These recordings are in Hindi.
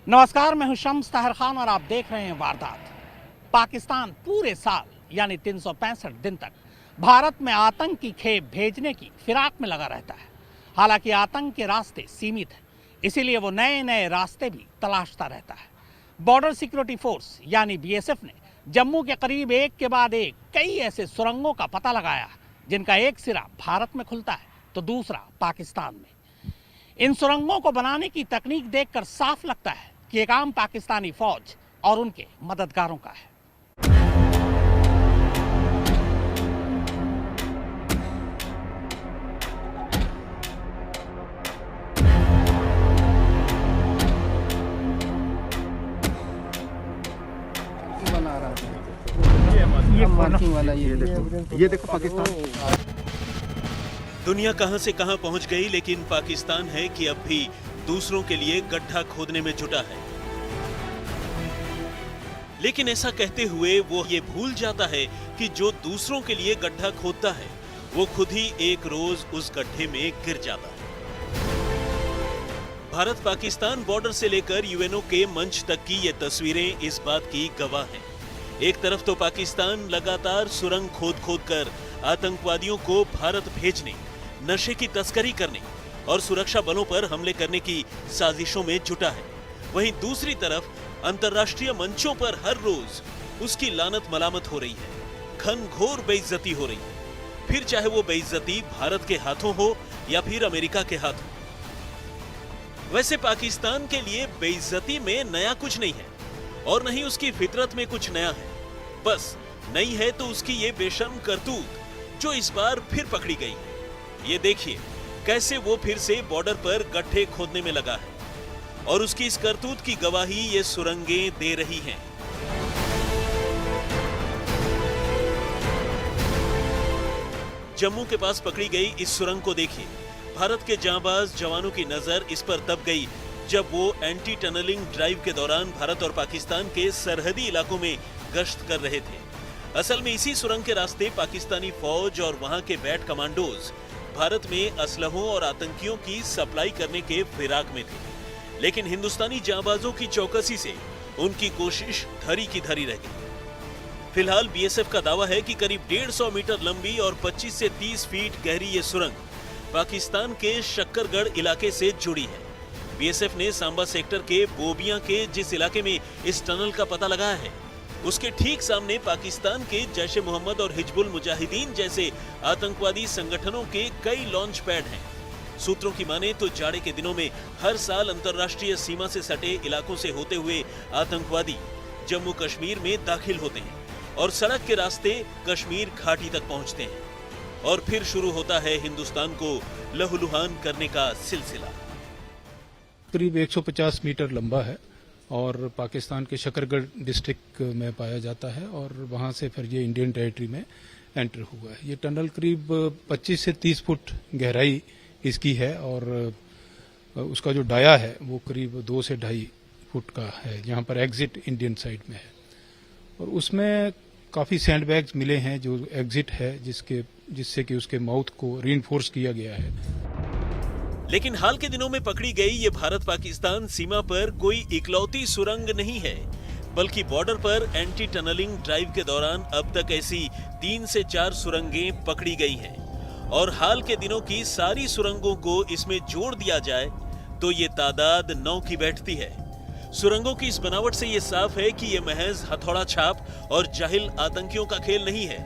नमस्कार, मैं हूं शम्स ताहिर खान और आप देख रहे हैं वारदात। पाकिस्तान पूरे साल यानी 365 दिन तक भारत में आतंक की खेप भेजने की फिराक में लगा रहता है। हालांकि आतंक के रास्ते सीमित हैं, इसीलिए वो नए नए रास्ते भी तलाशता रहता है। बॉर्डर सिक्योरिटी फोर्स यानी बीएसएफ ने जम्मू के करीब एक के बाद एक कई ऐसे सुरंगों का पता लगाया जिनका एक सिरा भारत में खुलता है तो दूसरा पाकिस्तान में। इन सुरंगों को बनाने की तकनीक देखकर साफ लगता है कि ये काम पाकिस्तानी फौज और उनके मददगारों का है। बना रहा है ये मार्किंग वाला ये देखो पाकिस्तान। दुनिया कहां से कहां पहुंच गई, लेकिन पाकिस्तान है कि अब भी दूसरों के लिए गड्ढा खोदने में जुटा है। लेकिन ऐसा कहते हुए वो ये भूल जाता है कि जो दूसरों के लिए गड्ढा खोदता है वो खुद ही एक रोज उस गड्ढे में गिर जाता है। भारत पाकिस्तान बॉर्डर से लेकर यूएनओ के मंच तक की ये तस्वीरें इस बात की गवाह हैं। एक तरफ तो पाकिस्तान लगातार सुरंग खोद खोद कर आतंकवादियों को भारत भेजने, नशे की तस्करी करने और सुरक्षा बलों पर हमले करने की साजिशों में जुटा है। वहीं दूसरी तरफ अंतर्राष्ट्रीय मंचों पर हर रोज उसकी लानत मलामत हो रही है, घनघोर बेइज्जती हो रही है, फिर चाहे वो बेइज्जती भारत के हाथों हो या फिर अमेरिका के हाथों। वैसे पाकिस्तान के लिए बेइज्जती में नया कुछ नहीं है और नहीं उसकी फितरत में कुछ नया है। बस नई है तो उसकी ये बेशर्म करतूत जो इस बार फिर पकड़ी गई है। ये देखिए कैसे वो फिर से बॉर्डर पर गड्ढे खोदने में लगा है और उसकी इस करतूत की गवाही ये सुरंगें दे रही हैं। जम्मू के पास पकड़ी गई इस सुरंग को देखिए। भारत के जांबाज जवानों की नजर इस पर तब गई जब वो एंटी टनलिंग ड्राइव के दौरान भारत और पाकिस्तान के सरहदी इलाकों में गश्त कर रहे थे। असल में इसी सुरंग के रास्ते पाकिस्तानी फौज और वहां के बैट कमांडोज भारत में असलहों और आतंकियों की सप्लाई करने के फिराक में थे। लेकिन हिंदुस्तानी जांबाजों की चौकसी से उनकी कोशिश धरी की धरी रह गई। फिलहाल बीएसएफ का दावा है कि करीब 150 मीटर लंबी और 25 से 30 फीट गहरी ये सुरंग पाकिस्तान के शक्करगढ़ इलाके से जुड़ी है। बीएसएफ ने सांबा सेक्टर के बोबिया के जिस इलाके में इस टनल का पता लगाया है उसके ठीक सामने पाकिस्तान के जैश ए मोहम्मद और हिजबुल मुजाहिदीन जैसे आतंकवादी संगठनों के कई लॉन्च पैड हैं। सूत्रों की माने तो जाड़े के दिनों में हर साल अंतर्राष्ट्रीय सीमा से सटे इलाकों से होते हुए आतंकवादी जम्मू कश्मीर में दाखिल होते हैं और सड़क के रास्ते कश्मीर घाटी तक पहुंचते हैं और फिर शुरू होता है हिंदुस्तान को लहूलुहान करने का सिलसिला। करीब 150 मीटर लंबा है और पाकिस्तान के शकरगढ़ डिस्ट्रिक्ट में पाया जाता है और वहां से फिर ये इंडियन टेरिटरी में एंटर हुआ है। ये टनल करीब 25 से 30 फुट गहराई इसकी है और उसका जो डाया है वो करीब 2 से 2.5 फुट का है, जहां पर एग्जिट इंडियन साइड में है। और उसमें काफी सैंडबैग्स मिले हैं जो एग्जिट है जिससे कि उसके माउथ को रीइंफोर्स किया गया है। लेकिन हाल के दिनों में पकड़ी गई ये भारत पाकिस्तान सीमा पर कोई इकलौती सुरंग नहीं है, बल्कि बॉर्डर पर एंटी टनलिंग ड्राइव के दौरान अब तक ऐसी 3 से 4 सुरंगें पकड़ी गई हैं और हाल के दिनों की सारी सुरंगों को इसमें जोड़ दिया जाए तो ये तादाद 9 की बैठती है। सुरंगों की इस बनावट से ये साफ है कि ये महज हथौड़ा छाप और जाहिल आतंकियों का खेल नहीं है,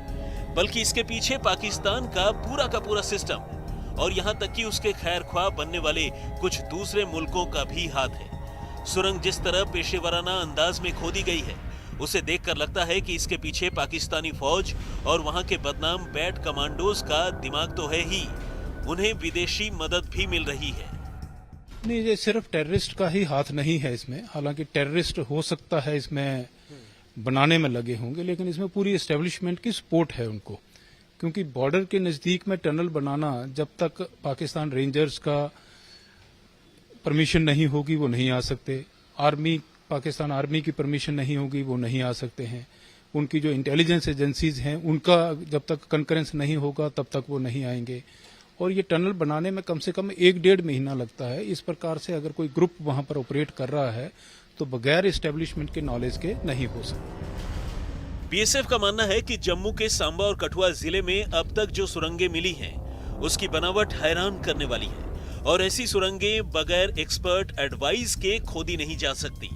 बल्कि इसके पीछे पाकिस्तान का पूरा सिस्टम और यहाँ तक कि उसके खैरख्वाह बनने वाले कुछ दूसरे मुल्कों का भी हाथ है। सुरंग जिस तरह पेशेवराना अंदाज में खोदी गई है उसे देखकर लगता है कि इसके पीछे पाकिस्तानी फौज और वहां के बदनाम बैट कमांडोज का दिमाग तो है ही, उन्हें विदेशी मदद भी मिल रही है। नहीं, ये सिर्फ टेररिस्ट का ही हाथ नहीं है इसमें। हालांकि टेररिस्ट हो सकता है इसमें बनाने में लगे होंगे, लेकिन इसमें पूरी एस्टेब्लिशमेंट की सपोर्ट है उनको, क्योंकि बॉर्डर के नजदीक में टनल बनाना जब तक पाकिस्तान रेंजर्स का परमिशन नहीं होगी वो नहीं आ सकते। पाकिस्तान आर्मी की परमिशन नहीं होगी वो नहीं आ सकते हैं। उनकी जो इंटेलिजेंस एजेंसीज हैं उनका जब तक कंकरेंस नहीं होगा तब तक वो नहीं आएंगे। और ये टनल बनाने में कम से कम 1-1.5 महीना लगता है। इस प्रकार से अगर कोई ग्रुप वहां पर ऑपरेट कर रहा है तो बगैर एस्टेब्लिशमेंट के नॉलेज के नहीं हो सकता। बीएसएफ का मानना है कि जम्मू के सांबा और कठुआ जिले में अब तक जो सुरंगें मिली हैं, उसकी बनावट हैरान करने वाली है और ऐसी सुरंगें बगैर एक्सपर्ट एडवाइस के खोदी नहीं जा सकती।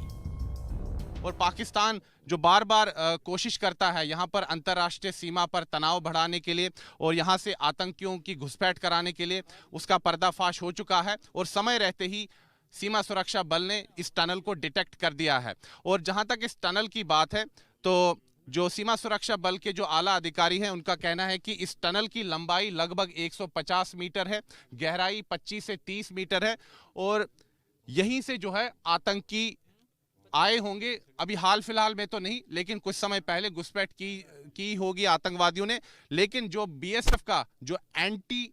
और पाकिस्तान जो बार बार कोशिश करता है यहाँ पर अंतर्राष्ट्रीय सीमा पर तनाव बढ़ाने के लिए और यहाँ से आतंकियों की घुसपैठ कराने के लिए, उसका पर्दाफाश हो चुका है और समय रहते ही सीमा सुरक्षा बल ने इस टनल को डिटेक्ट कर दिया है। और जहाँ तक इस टनल की बात है तो जो सीमा सुरक्षा बल के जो आला अधिकारी हैं उनका कहना है कि इस टनल की लंबाई लगभग 150 मीटर है, गहराई 25 से 30 मीटर है और यहीं से जो है आतंकी आए होंगे। अभी हाल फिलहाल में तो नहीं, लेकिन कुछ समय पहले घुसपैठ की होगी आतंकवादियों ने। लेकिन जो बीएसएफ का जो एंटी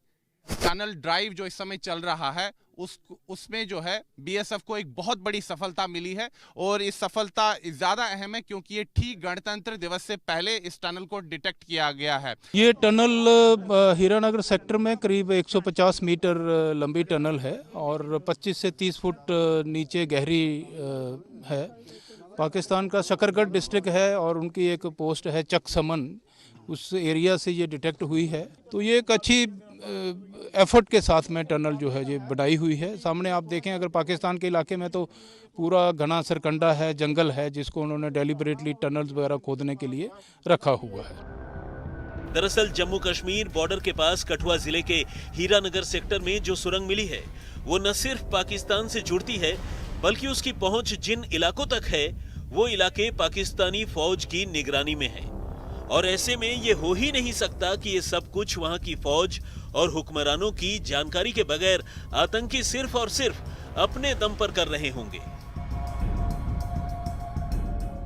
टनल ड्राइव जो इस समय चल रहा है उसमें जो है बीएसएफ को एक बहुत बड़ी सफलता मिली है और इस सफलता ज्यादा अहम है क्योंकि ये ठीक गणतंत्र दिवस से पहले इस टनल को डिटेक्ट किया गया है। ये टनल हीरानगर सेक्टर में करीब 150 मीटर लंबी टनल है और 25 से 30 फुट नीचे गहरी है। पाकिस्तान का शकरगढ़ डिस्ट्रिक्ट है और उनकी एक पोस्ट है चक समन, उस एरिया से ये डिटेक्ट हुई है। तो ये एक अच्छी एफर्ट के साथ में टनल जो है ये बनाई हुई है। सामने आप देखें अगर पाकिस्तान के इलाके में तो पूरा घना सरकंडा है, जंगल है, जिसको उन्होंने डेलिबरेटली टनल्स वगैरह खोदने के लिए रखा हुआ है। दरअसल जम्मू कश्मीर बॉर्डर के पास कठुआ जिले के हीरानगर सेक्टर में जो सुरंग मिली है वो न सिर्फ पाकिस्तान से जुड़ती है बल्कि उसकी पहुंच जिन इलाकों तक है वो इलाके पाकिस्तानी फौज की निगरानी में है। और ऐसे में ये हो ही नहीं सकता कि ये सब कुछ वहां की फौज और हुक्मरानों की जानकारी के बगैर आतंकी सिर्फ और सिर्फ अपने दम पर कर रहे होंगे।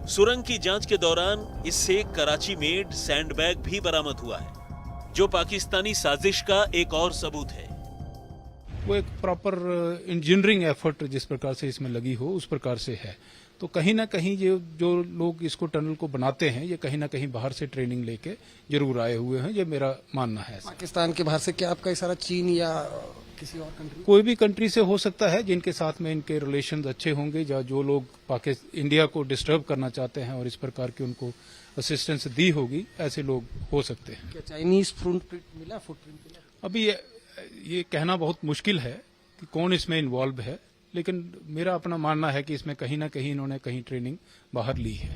सुरंग की जांच के दौरान इससे कराची मेड सैंडबैग भी बरामद हुआ है, जो पाकिस्तानी साजिश का एक और सबूत है। वो एक प्रॉपर इंजीनियरिंग एफर्ट जिस प्रकार से इसमें लगी हो उस प्रकार से है। तो कहीं ना कहीं ये जो लोग इसको टनल को बनाते हैं ये कहीं ना कहीं बाहर से ट्रेनिंग लेके जरूर आए हुए हैं, ये मेरा मानना है। पाकिस्तान के बाहर से क्या आपका इशारा चीन या किसी और कंट्री? कोई भी कंट्री से हो सकता है जिनके साथ में इनके रिलेशंस अच्छे होंगे, या जो लोग इंडिया को डिस्टर्ब करना चाहते हैं और इस प्रकार की उनको असिस्टेंस दी होगी, ऐसे लोग हो सकते हैं। क्या चाइनीज फुटप्रिंट मिला? अभी ये कहना बहुत मुश्किल है कि कौन इसमें इन्वॉल्व है, लेकिन मेरा अपना मानना है कि इसमें कहीं ना कहीं इन्होंने कहीं ट्रेनिंग बाहर ली है।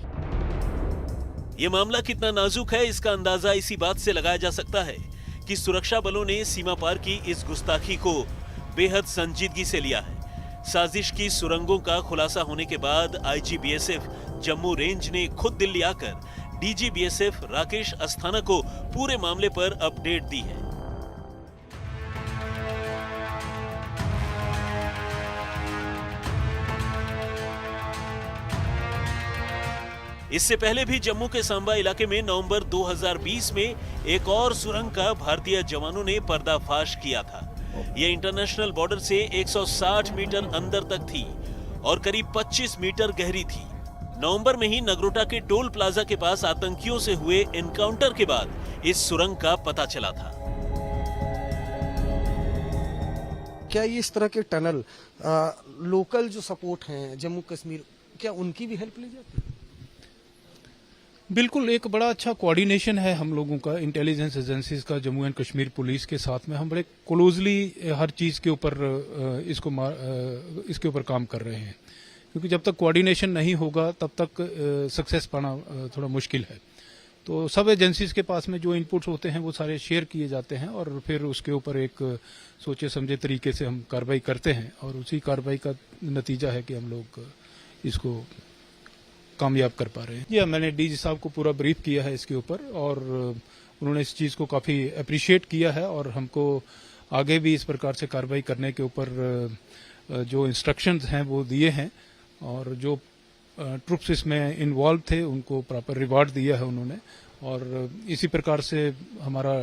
ये मामला कितना नाजुक है इसका अंदाजा इसी बात से लगाया जा सकता है कि सुरक्षा बलों ने सीमा पार की इस गुस्ताखी को बेहद संजीदगी से लिया है। साजिश की सुरंगों का खुलासा होने के बाद आईजी बीएसएफ जम्मू रेंज ने खुद दिल्ली आकर डीजी बीएसएफ राकेश अस्थाना को पूरे मामले पर अपडेट दी है। इससे पहले भी जम्मू के सांबा इलाके में नवंबर 2020 में एक और सुरंग का भारतीय जवानों ने पर्दाफाश किया था। यह इंटरनेशनल बॉर्डर से 160 मीटर अंदर तक थी और करीब 25 मीटर गहरी थी। नवंबर में ही नगरोटा के टोल प्लाजा के पास आतंकियों से हुए एनकाउंटर के बाद इस सुरंग का पता चला था। क्या ये इस तरह के टनल लोकल जो सपोर्ट हैं जम्मू कश्मीर, क्या उनकी भी हेल्प ली जाती है? बिल्कुल, एक बड़ा अच्छा कोऑर्डिनेशन है हम लोगों का, इंटेलिजेंस एजेंसीज का, जम्मू एंड कश्मीर पुलिस के साथ में। हम बड़े क्लोजली हर चीज के ऊपर इसके ऊपर काम कर रहे हैं, क्योंकि जब तक कोऑर्डिनेशन नहीं होगा तब तक सक्सेस पाना थोड़ा मुश्किल है। तो सब एजेंसीज के पास में जो इनपुट्स होते हैं वो सारे शेयर किए जाते हैं और फिर उसके ऊपर एक सोचे समझे तरीके से हम कार्रवाई करते हैं और उसी कार्रवाई का नतीजा है कि हम लोग इसको कामयाब कर पा रहे हैं। जी, मैंने डीजी साहब को पूरा ब्रीफ किया है इसके ऊपर और उन्होंने इस चीज़ को काफ़ी अप्रिशिएट किया है और हमको आगे भी इस प्रकार से कार्रवाई करने के ऊपर जो इंस्ट्रक्शंस हैं वो दिए हैं और जो ट्रुप्स इसमें इन्वॉल्व थे उनको प्रॉपर रिवार्ड दिया है उन्होंने। और इसी प्रकार से हमारा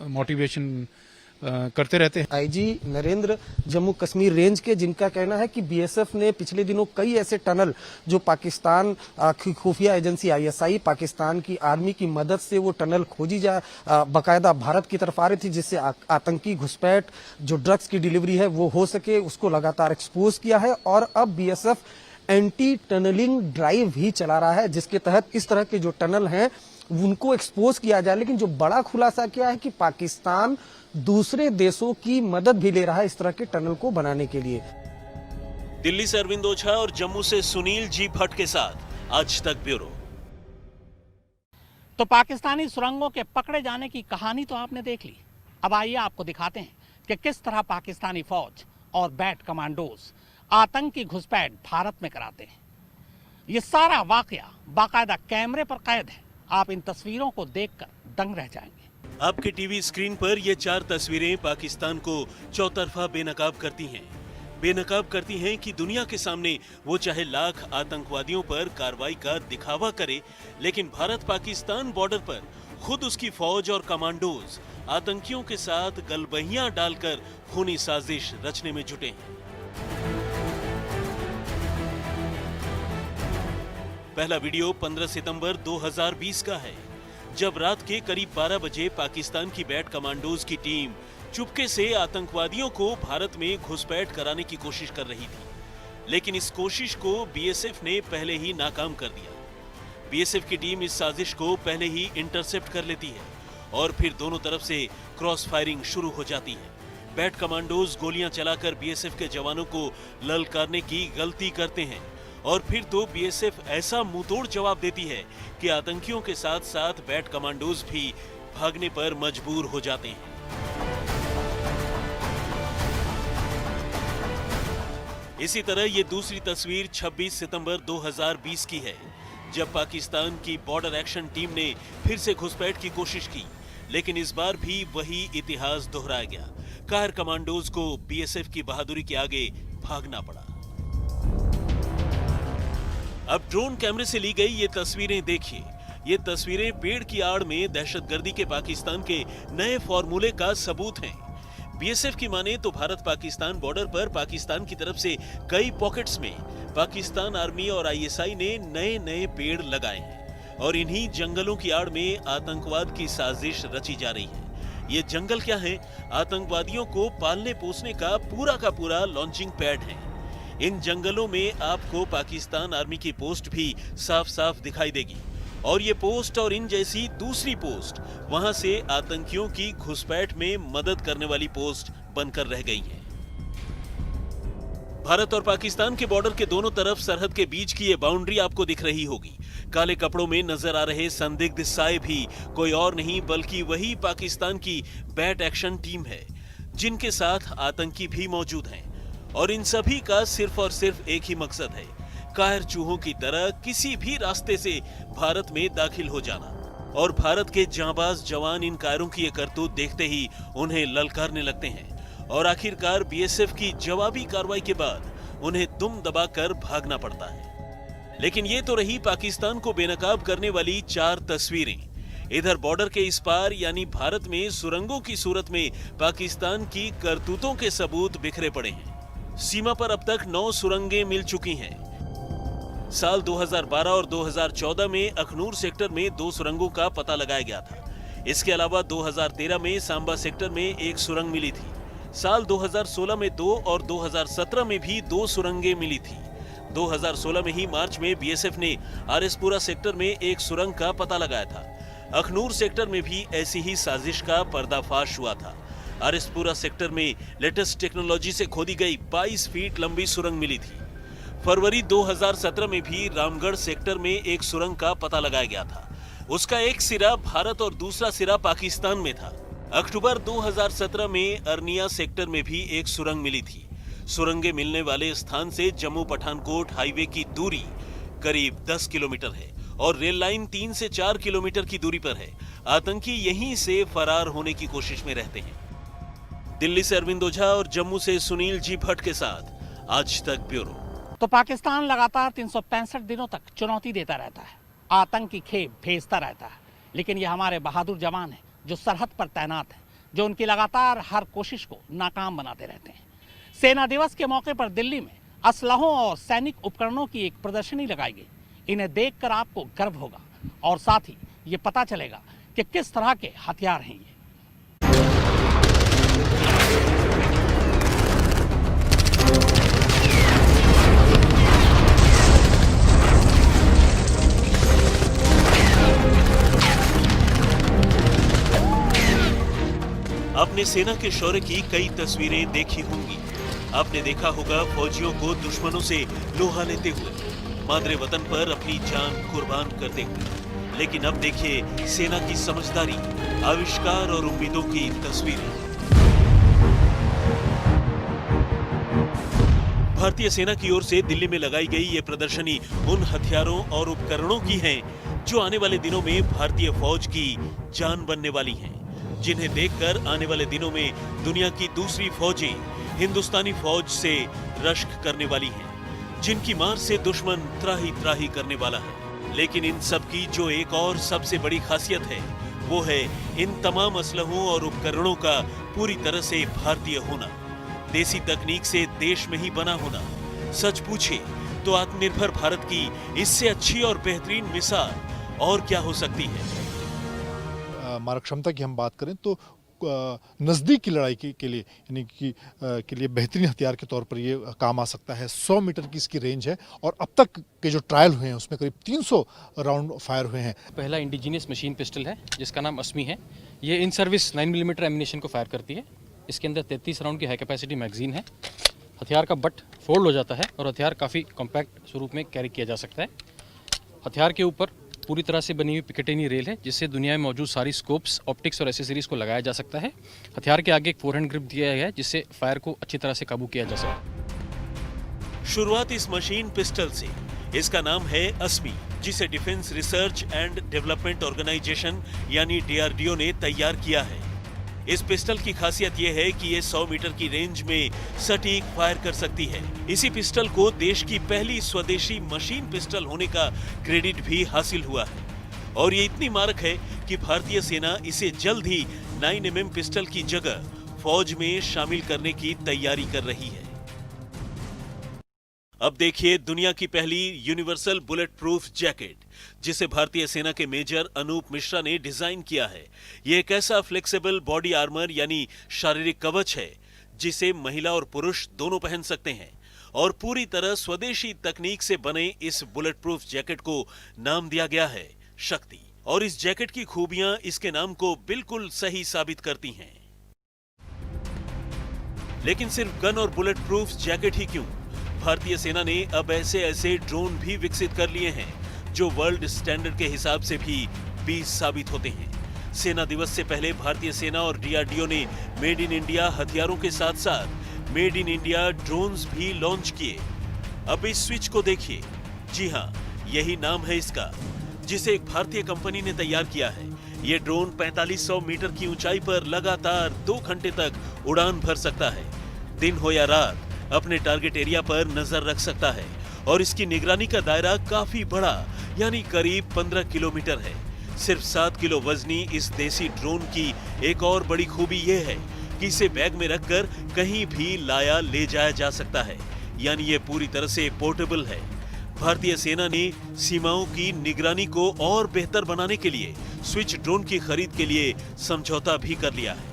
मोटिवेशन करते रहते हैं। आईजी नरेंद्र जम्मू कश्मीर रेंज के, जिनका कहना है कि बीएसएफ ने पिछले दिनों कई ऐसे टनल जो पाकिस्तान की खुफिया एजेंसी आईएसआई पाकिस्तान की आर्मी की मदद से वो टनल खोजी बाकायदा भारत की तरफ आ रही थी, जिससे आतंकी घुसपैठ जो ड्रग्स की डिलीवरी है वो हो सके, उसको लगातार एक्सपोज किया है। और अब बीएसएफ एंटी टनलिंग ड्राइव भी चला रहा है, जिसके तहत इस तरह के जो टनल हैं उनको एक्सपोज किया जाए। लेकिन जो बड़ा खुलासा क्या है कि पाकिस्तान दूसरे देशों की मदद भी ले रहा है इस तरह के टनल को बनाने के लिए। दिल्ली से अरविंद ओझा और जम्मू से सुनील जी भट्ट के साथ आज तक ब्यूरो। तो पाकिस्तानी सुरंगों के पकड़े जाने की कहानी तो आपने देख ली। अब आइए आपको दिखाते हैं कि किस तरह पाकिस्तानी फौज और बैट कमांडोज आतंकी घुसपैठ भारत में कराते हैं। ये सारा वाकया बाकायदा कैमरे पर कैद है। आप इन तस्वीरों को देखकर दंग रह जाएंगे। आपके टीवी स्क्रीन पर ये 4 तस्वीरें पाकिस्तान को चौतरफा बेनकाब करती हैं। बेनकाब करती हैं कि दुनिया के सामने वो चाहे लाख आतंकवादियों पर कार्रवाई का दिखावा करे, लेकिन भारत पाकिस्तान बॉर्डर पर खुद उसकी फौज और कमांडोज आतंकियों के साथ गलबहियां डालकर खूनी साजिश रचने में जुटे हैं। पहला वीडियो 15 सितंबर 2020 का है, जब रात के करीब 12 बजे पाकिस्तान की बैट कमांडोज की टीम चुपके से आतंकवादियों को भारत में घुसपैठ कराने की कोशिश कर रही थी। लेकिन इस कोशिश को बीएसएफ ने पहले ही नाकाम कर दिया। बीएसएफ की टीम इस साजिश को पहले ही इंटरसेप्ट कर लेती है और फिर दोनों तरफ से क्रॉस फायरिंग शुरू हो जाती है। बैट कमांडोज गोलियां चलाकर बीएसएफ के जवानों को ललकारने की गलती करते हैं और फिर तो बीएसएफ ऐसा मुंहतोड़ जवाब देती है कि आतंकियों के साथ साथ बैट कमांडोज भी भागने पर मजबूर हो जाते हैं। इसी तरह ये दूसरी तस्वीर 26 सितंबर 2020 की है, जब पाकिस्तान की बॉर्डर एक्शन टीम ने फिर से घुसपैठ की कोशिश की, लेकिन इस बार भी वही इतिहास दोहराया गया। कायर कमांडोज को बीएसएफ की बहादुरी के आगे भागना पड़ा। अब ड्रोन कैमरे से ली गई ये तस्वीरें देखिए। ये तस्वीरें पेड़ की आड़ में दहशतगर्दी के पाकिस्तान के नए फॉर्मूले का सबूत हैं। बीएसएफ की माने तो भारत पाकिस्तान बॉर्डर पर पाकिस्तान की तरफ से कई पॉकेट्स में पाकिस्तान आर्मी और आईएसआई ने नए नए पेड़ लगाए हैं और इन्हीं जंगलों की आड़ में आतंकवाद की साजिश रची जा रही है। ये जंगल क्या है? आतंकवादियों को पालने पोसने का पूरा लॉन्चिंग पैड है। इन जंगलों में आपको पाकिस्तान आर्मी की पोस्ट भी साफ साफ दिखाई देगी और ये पोस्ट और इन जैसी दूसरी पोस्ट वहां से आतंकियों की घुसपैठ में मदद करने वाली पोस्ट बनकर रह गई है। भारत और पाकिस्तान के बॉर्डर के दोनों तरफ सरहद के बीच की ये बाउंड्री आपको दिख रही होगी। काले कपड़ों में नजर आ रहे संदिग्ध साए भी कोई और नहीं बल्कि वही पाकिस्तान की बैट एक्शन टीम है, जिनके साथ आतंकी भी मौजूद हैं और इन सभी का सिर्फ और सिर्फ एक ही मकसद है, कायर चूहों की तरह किसी भी रास्ते से भारत में दाखिल हो जाना। और भारत के जांबाज जवान इन कायरों की ये करतूत देखते ही उन्हें ललकारने लगते हैं और आखिरकार बीएसएफ की जवाबी कार्रवाई के बाद उन्हें दुम दबाकर भागना पड़ता है। लेकिन ये तो रही पाकिस्तान को बेनकाब करने वाली 4 तस्वीरें। इधर बॉर्डर के इस पार यानी भारत में सुरंगों की सूरत में पाकिस्तान की करतूतों के सबूत बिखरे पड़े हैं। सीमा पर अब तक 9 सुरंगें मिल चुकी हैं। साल 2012 और 2014 में अखनूर सेक्टर में 2 सुरंगों का पता लगाया गया था। इसके अलावा 2013 में सांबा सेक्टर में 1 सुरंग मिली थी। साल 2016 में 2 और 2017 में भी 2 सुरंगें मिली थी। 2016 में ही मार्च में बीएसएफ ने आरएसपुरा सेक्टर में 1 सुरंग का पता लगाया था। अखनूर सेक्टर में भी ऐसी ही साजिश का पर्दाफाश हुआ था। आरएसपुरा सेक्टर में लेटेस्ट टेक्नोलॉजी से खोदी गई 22 फीट लंबी सुरंग मिली थी। फरवरी 2017 में भी रामगढ़ सेक्टर में 1 सुरंग का पता लगाया गया था। उसका एक सिरा भारत और दूसरा सिरा पाकिस्तान में था। अक्टूबर 2017 में अरनिया सेक्टर में भी 1 सुरंग मिली थी। सुरंगें मिलने वाले स्थान से जम्मू पठानकोट हाईवे की दूरी करीब 10 किलोमीटर है और रेल लाइन 3 से 4 किलोमीटर की दूरी पर है। आतंकी यहीं से फरार होने की कोशिश में रहते हैं। दिल्ली से अरविंद ओझा और जम्मू से सुनील जी भट्ट के साथ आज तक ब्यूरो। तो पाकिस्तान लगातार 365 दिनों तक चुनौती देता रहता है, आतंकी खेप भेजता रहता है, लेकिन ये हमारे बहादुर जवान हैं जो सरहद पर तैनात हैं, जो उनकी लगातार हर कोशिश को नाकाम बनाते रहते हैं। सेना दिवस के मौके पर दिल्ली में असलहों और सैनिक उपकरणों की एक प्रदर्शनी लगाई गई। इन्हें देखकर आपको गर्व होगा और साथ ही ये पता चलेगा कि किस तरह के हथियार हैं ये। आपने सेना के शौर्य की कई तस्वीरें देखी होंगी। आपने देखा होगा फौजियों को दुश्मनों से लोहा लेते हुए, मादरे वतन पर अपनी जान कुर्बान करते हुए। लेकिन अब देखिए सेना की समझदारी, आविष्कार और उम्मीदों की तस्वीरें। भारतीय सेना की ओर से दिल्ली में लगाई गई ये प्रदर्शनी उन हथियारों और उपकरणों की है जो आने वाले दिनों में भारतीय फौज की जान बनने वाली हैं, जिन्हें देखकर आने वाले दिनों में दुनिया की दूसरी फौजें हिंदुस्तानी फौज से रश्क करने वाली हैं, जिनकी मार से दुश्मन त्राही त्राही करने वाला है। लेकिन इन सब की जो एक और सबसे बड़ी खासियत है वो है इन तमाम असलहों और उपकरणों का पूरी तरह से भारतीय होना, देसी तकनीक से देश में ही बना होना। सच पूछे तो आत्मनिर्भर भारत की इससे अच्छी और बेहतरीन मिसाल और क्या हो सकती है। मारक क्षमता की हम बात करें तो नज़दीक की लड़ाई के लिए यानी कि के लिए बेहतरीन हथियार के तौर पर ये काम आ सकता है। 100 मीटर की इसकी रेंज है और अब तक के जो ट्रायल हुए हैं उसमें करीब 300 राउंड फायर हुए हैं। पहला इंडिजीनियस मशीन पिस्टल है जिसका नाम अस्मी है। ये इन सर्विस 9 मिलीमीटर एमिनेशन को फायर करती है। इसके अंदर 33 राउंड की हाई कैपेसिटी मैगजीन है। हथियार का बट फोल्ड हो जाता है और हथियार काफ़ी कॉम्पैक्ट स्वरूप में कैरी किया जा सकता है। हथियार के ऊपर पूरी तरह से बनी हुई पिकेटिनी रेल है जिससे दुनिया में मौजूद सारी स्कोप्स, ऑप्टिक्स और एसेसरीज को लगाया जा सकता है। हथियार के आगे एक फोरहैंड ग्रिप दिया गया है जिससे फायर को अच्छी तरह से काबू किया जा सके। शुरुआत इस मशीन पिस्टल से। इसका नाम है अस्मी, जिसे defence research and development organisation यानी DRDO ने तैयार किया है। इस पिस्टल की खासियत यह है कि ये 100 मीटर की रेंज में सटीक फायर कर सकती है। इसी पिस्टल को देश की पहली स्वदेशी मशीन पिस्टल होने का क्रेडिट भी हासिल हुआ है और ये इतनी मारक है कि भारतीय सेना इसे जल्द ही 9mm पिस्टल की जगह फौज में शामिल करने की तैयारी कर रही है। अब देखिए दुनिया की पहली यूनिवर्सल बुलेट प्रूफ जैकेट, जिसे भारतीय सेना के मेजर अनूप मिश्रा ने डिजाइन किया है। यह एक ऐसा फ्लेक्सिबल बॉडी आर्मर यानी शारीरिक कवच है जिसे महिला और पुरुष दोनों पहन सकते हैं और पूरी तरह स्वदेशी तकनीक से बने इस बुलेट प्रूफ जैकेट को नाम दिया गया है शक्ति। और इस जैकेट की खूबियां इसके नाम को बिल्कुल सही साबित करती हैं। लेकिन सिर्फ गन और बुलेट प्रूफ जैकेट ही क्यों, भारतीय सेना ने अब ऐसे ड्रोन भी विकसित कर लिए हैं जो वर्ल्ड स्टैंडर्ड के हिसाब से भी 20 साबित होते हैं। सेना दिवस से पहले भारतीय सेना और DRDO ने मेड इन इंडिया हथियारों के साथ साथ मेड इन इंडिया ड्रोन्स भी लॉन्च किए। अब इस स्विच को देखिए, जी हाँ, यही नाम है इसका, जिसे एक भारतीय कंपनी ने तैयार किया है। ये ड्रोन 4500 मीटर की ऊंचाई पर लगातार 2 घंटे तक उड़ान भर सकता है। दिन हो या रात अपने टारगेट एरिया पर नजर रख सकता है और इसकी निगरानी का दायरा काफी बड़ा यानी करीब 15 किलोमीटर है। सिर्फ 7 किलो वजनी इस देसी ड्रोन की एक और बड़ी खूबी यह है कि इसे बैग में रखकर कहीं भी लाया ले जाया जा सकता है, यानी ये पूरी तरह से पोर्टेबल है। भारतीय सेना ने सीमाओं की निगरानी को और बेहतर बनाने के लिए स्विच ड्रोन की खरीद के लिए समझौता भी कर लिया है।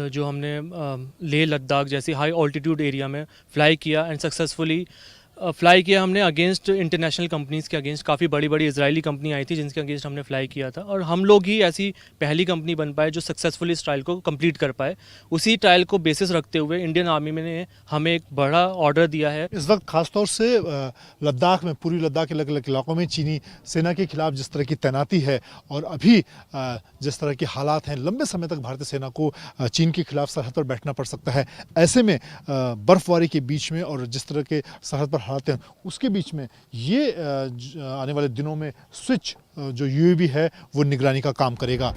जो हमने लेह लद्दाख जैसी हाई ऑल्टीट्यूड एरिया में फ्लाई किया एंड सक्सेसफुली फ्लाई किया हमने अगेंस्ट इंटरनेशनल कंपनीज़ के अगेंस्ट। काफ़ी बड़ी बड़ी इजरायली कंपनी आई थी जिनके अगेंस्ट हमने फ्लाई किया था और हम लोग ही ऐसी पहली कंपनी बन पाए जो सक्सेसफुली इस ट्रायल को कंप्लीट कर पाए। उसी ट्रायल को बेसिस रखते हुए इंडियन आर्मी ने हमें एक बड़ा ऑर्डर दिया है। इस वक्त खासतौर से लद्दाख में, पूर्वी लद्दाख के अलग अलग इलाकों में चीनी सेना के खिलाफ जिस तरह की तैनाती है और अभी जिस तरह के हालात हैं, लंबे समय तक भारतीय सेना को चीन के खिलाफ सरहद पर बैठना पड़ सकता है। ऐसे में बर्फबारी के बीच में और जिस तरह के सरहद पर हालात हैं उसके बीच में ये आने वाले दिनों में स्विच जो UAV है वो निगरानी का काम करेगा।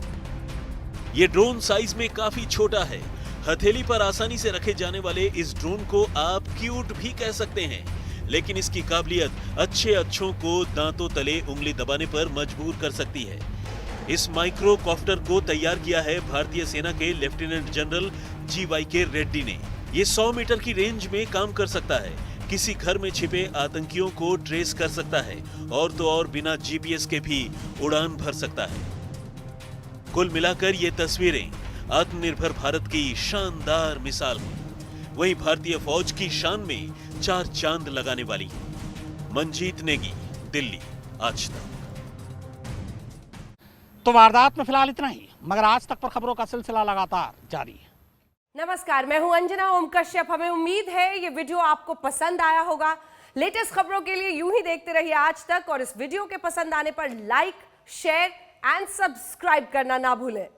ये ड्रोन साइज में काफी छोटा है। हथेली पर आसानी से रखे जाने वाले इस ड्रोन को आप क्यूट भी कह सकते हैं, लेकिन इसकी काबिलियत अच्छों को दांतों तले उंगली दबाने पर मजबूर कर सकती है। इस माइक्रो कॉप्टर को तैयार किया है भारतीय सेना के लेफ्टिनेंट जनरल GYK रेड्डी ने। ये 100 मीटर की रेंज में काम कर सकता है, किसी घर में छिपे आतंकियों को ट्रेस कर सकता है और तो और बिना GPS के भी उड़ान भर सकता है। कुल मिलाकर ये तस्वीरें आत्मनिर्भर भारत की शानदार मिसाल है। वहीं भारतीय फौज की शान में 4 चांद लगाने वाली है। मंजीत नेगी, दिल्ली, आज तक। तो वारदात में फिलहाल इतना ही, मगर आज तक पर खबरों का सिलसिला लगातार जारी है। नमस्कार, मैं हूं अंजना ओम कश्यप। हमें उम्मीद है ये वीडियो आपको पसंद आया होगा। लेटेस्ट खबरों के लिए यूं ही देखते रहिए आज तक, और इस वीडियो के पसंद आने पर लाइक, शेयर एंड सब्सक्राइब करना ना भूलें।